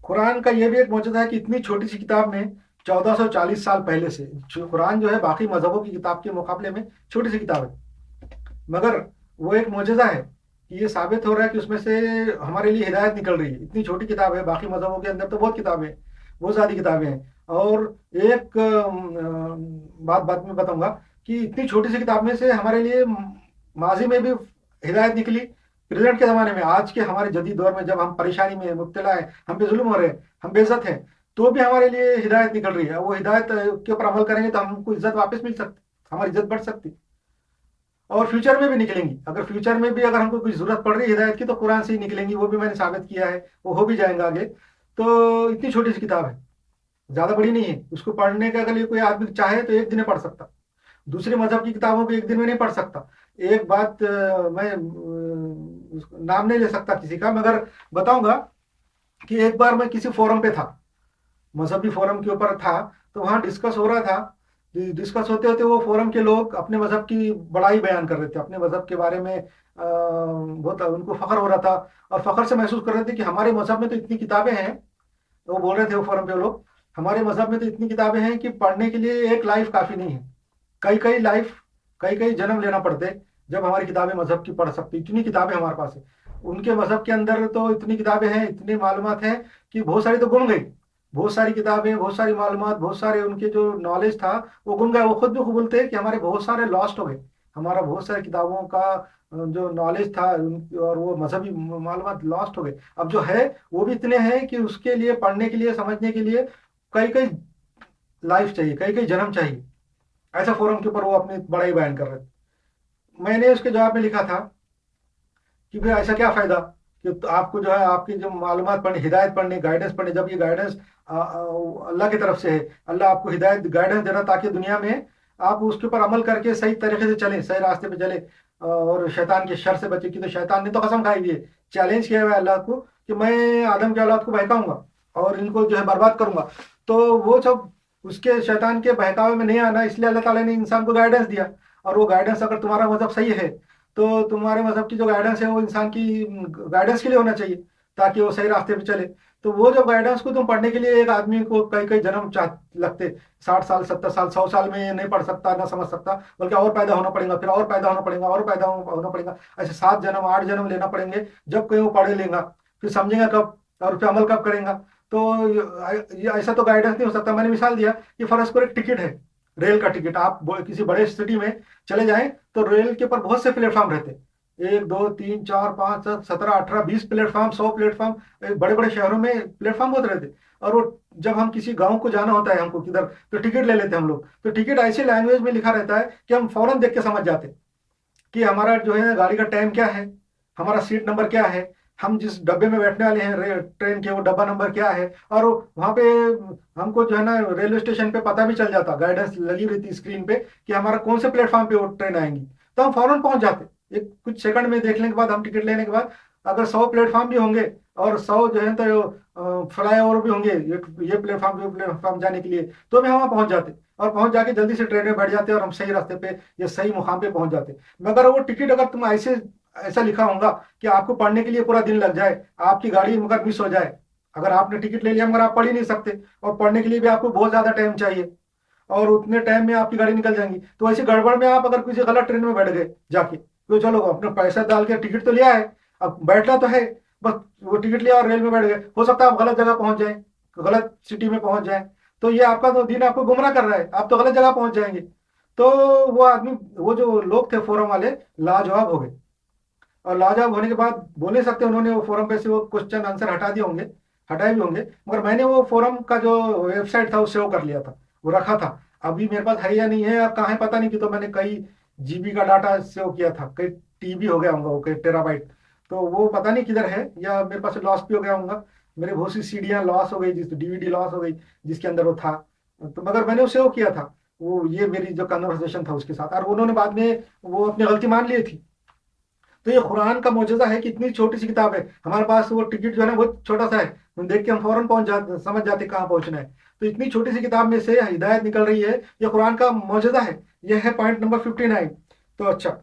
कुरान का ये भी एक मौजूद है कि इतनी छोटी सी किताब में 1440 साल पहले से जो कुरान जो है बाकी मजहबों की किताब के मुकाबले में छोटी सी किताब है, मगर वो एक मौजूदा है कि ये साबित हो रहा है कि उसमें से हमारे लिए हिदायत निकल रही है। इतनी छोटी किताब है, बाकी मजहबों के अंदर तो बहुत किताबें हैं, बहुत ज़्यादा किताबें हैं। और एक बात बात में बताऊंगा कि इतनी छोटी सी किताब में से हमारे लिए माजी में भी हिदायत निकली। प्रेजेंट के ज़माने में, आज के हमारे जदीद दौर में, जब हम परेशानी में मुब्तला है, हम पे जुल्म हो रहे हैं, हम बेइज्जत हैं, तो भी हमारे लिए हिदायत निकल रही है। वो हिदायत के ऊपर अमल करेंगे तो हमको इज्जत वापस मिल सकती, हमारी इज्जत बढ़ सकती, और फ्यूचर में भी निकलेंगी। अगर फ्यूचर में भी अगर हमको कोई ज़रूरत पड़ रही है हिदायत की, तो कुरान से ही निकलेंगी। वो भी मैंने साबित किया है, वो हो भी जाएगा आगे। तो इतनी छोटी सी किताब है, ज़्यादा बड़ी नहीं है। उसको पढ़ने का अगर कोई आदमी चाहे तो एक दिन में पढ़ सकता, दूसरे मजहब की किताबों को एक दिन में नहीं पढ़ सकता। एक बात मैं नाम नहीं ले सकता किसी का, मगर बताऊंगा कि एक बार मैं किसी फोरम पे था, मजहबी फोरम के ऊपर था, तो वहाँ डिस्कस हो रहा था। डिस्कस होते होते वो फोरम के लोग अपने मजहब की बड़ाई बयान कर रहे थे, अपने मजहब के बारे में बहुत उनको फख्र हो रहा था, और फख्र से महसूस कर रहे थे कि हमारे मजहब में तो इतनी किताबें हैं। तो वो बोल रहे थे वो फोरम पे लोग, हमारे मजहब में तो इतनी किताबें हैं कि पढ़ने के लिए एक लाइफ काफ़ी नहीं है, कई कई लाइफ, कई कई जन्म लेना पड़ते जब हमारी किताबें मजहब की पढ़ सकती। इतनी किताबें हमारे पास है। उनके मजहब के अंदर तो इतनी किताबें हैं, इतनी मालूमात हैं कि बहुत सारी तो गुम गई। बहुत सारी किताबें, बहुत सारी मालूमात, बहुत सारे उनके जो नॉलेज था वो गुम गया। वो खुद भी बोलते हैं कि हमारे बहुत सारे लॉस्ट हो गए, हमारा बहुत सारी किताबों का जो नॉलेज था और वो मजहबी मालूमात लॉस्ट हो गए। अब जो है वो भी इतने हैं कि उसके लिए, पढ़ने के लिए, समझने के लिए कई कई लाइफ चाहिए, कई कई जन्म चाहिए। ऐसा फोरम के ऊपर वो अपनी बड़ाई बयान कर रहे थे। मैंने उसके जवाब में लिखा था कि भाई ऐसा क्या फायदा कि तो आपको जो है आपकी जो मालूमात पढ़नी, हिदायत पढ़नी, गाइडेंस पढ़नी, जब ये गाइडेंस अल्लाह की तरफ से है। अल्लाह आपको हिदायत, गाइडेंस दे रहा ताकि दुनिया में आप उसके ऊपर अमल करके सही तरीके से चलें, सही रास्ते पे चले, और शैतान के शर से बचे। कि तो शैतान ने तो कसम खाई हुई है, चैलेंज किया हुआ है अल्लाह को कि मैं आदम के औलाद को बहकाऊंगा और इनको जो है बर्बाद करूंगा। तो वो सब उसके शैतान के बहकावे में नहीं आना, इसलिए अल्लाह ताला ने इंसान को गाइडेंस दिया। और वो गाइडेंस, अगर तुम्हारा मजहब सही है तो तुम्हारे मजहब की जो गाइडेंस है वो इंसान की गाइडेंस के लिए होना चाहिए, ताकि वो सही रास्ते पे चले। तो वो जो गाइडेंस को तुम पढ़ने के लिए एक आदमी को कई कई जन्म चाह लगते, 60 साल, 70 साल, 100 साल में नहीं पढ़ सकता, ना समझ सकता, बल्कि और पैदा होना पड़ेगा, फिर और पैदा होना पड़ेगा, और पैदा होना पड़ेगा। ऐसे 7 जन्म, 8 जन्म लेना पड़ेंगे, जब कहीं वो पढ़े लेगा, फिर समझेगा कब और फिर अमल कब करेगा। तो ये ऐसा तो गाइडेंस नहीं हो सकता। मैंने मिसाल दिया कि फर्ज करो एक टिकट है, रेल का टिकट। आप किसी बड़े सिटी में चले जाएं तो रेल के ऊपर बहुत से प्लेटफॉर्म रहते हैं, 1 2 3 4 5 6 17 18 20 प्लेटफॉर्म, 100 प्लेटफॉर्म, बड़े बड़े शहरों में प्लेटफॉर्म बहुत रहते। और वो जब हम किसी गांव को जाना होता है हमको किधर, तो टिकट ले लेते हैं हम लोग। तो टिकट ऐसी लैंग्वेज में लिखा रहता है कि हम फौरन देख के समझ जाते हैं कि हमारा जो है गाड़ी का टाइम क्या है, हमारा सीट नंबर क्या है, हम जिस डब्बे में बैठने वाले हैं ट्रेन के, वो डब्बा नंबर क्या है। और वहाँ पे हमको जो है ना रेलवे स्टेशन पे पता भी चल जाता, गाइडेंस लगी रहती स्क्रीन पे कि हमारा कौन से प्लेटफॉर्म पे वो ट्रेन आएंगी। तो हम फौरन पहुंच जाते, एक कुछ सेकंड में देखने के बाद, हम टिकट लेने के बाद। अगर 100 प्लेटफॉर्म भी होंगे और 100 जो है तो फ्लाई ओवर भी होंगे, ये प्लेटफॉर्म, ये प्लेटफॉर्म जाने के लिए, तो भी हम वहाँ पहुंच जाते, और पहुंच जाके जल्दी से ट्रेन में बैठ जाते और हम सही रास्ते पे या सही मुकाम पे पहुंच जाते। मगर वो टिकट अगर तुम ऐसे ऐसा लिखा होगा कि आपको पढ़ने के लिए पूरा दिन लग जाए, आपकी गाड़ी मगर मिस हो जाए, अगर आपने टिकट ले लिया मगर आप पढ़ ही नहीं सकते, और पढ़ने के लिए भी आपको बहुत ज़्यादा टाइम चाहिए, और उतने टाइम में आपकी गाड़ी निकल जाएंगी, तो ऐसी गड़बड़ में आप अगर किसी गलत ट्रेन में बैठ गए जाके, तो चलो अपना पैसा डाल के टिकट तो लिया है, अब बैठना तो है, बस वो टिकट लिया और रेल में बैठ गए, हो सकता है आप गलत जगह पहुंच जाए, गलत सिटी में पहुंच जाए, तो ये आपका तो दिन आपको गुमराह कर रहा है, आप तो गलत जगह पहुंच जाएंगे। तो वो आदमी, वो जो लोग थे फोरम वाले, लाजवाब हो गए। और लाजवाब होने के बाद बोल नहीं सकते, उन्होंने वो फोरम पे से वो क्वेश्चन आंसर हटा दिए होंगे, हटाए भी होंगे, मगर मैंने वो फोरम का जो वेबसाइट था वो सेव कर लिया था, वो रखा था। अभी मेरे पास है या नहीं है, अब कहाँ है पता नहीं, कि तो मैंने कई जीबी का डाटा सेव किया था, कई टीबी हो गया होगा वो, कई टेराबाइट। तो वो पता नहीं किधर है, या मेरे पास लॉस भी हो गया होगा। मेरे बहुत सी सीडियाँ लॉस हो गई, जिस डीवीडी लॉस हो गई जिसके अंदर वो था। तो मगर मैंने वो सेव किया था, वो ये मेरी जो कन्वर्सेशन था उसके साथ, और उन्होंने बाद में वो अपनी गलती मान ली थी। तो ये कुरान का मौजूदा है कि इतनी छोटी सी किताब है, हमारे पास वो टिकट जो है ना बहुत छोटा सा है, हम देख के हम फौरन पहुंच जाते, समझ जाते कहाँ पहुंचना है। तो इतनी छोटी सी किताब में से हिदायत निकल रही है, ये कुरान का मौजूदा है। यह है पॉइंट नंबर 59। तो अच्छा।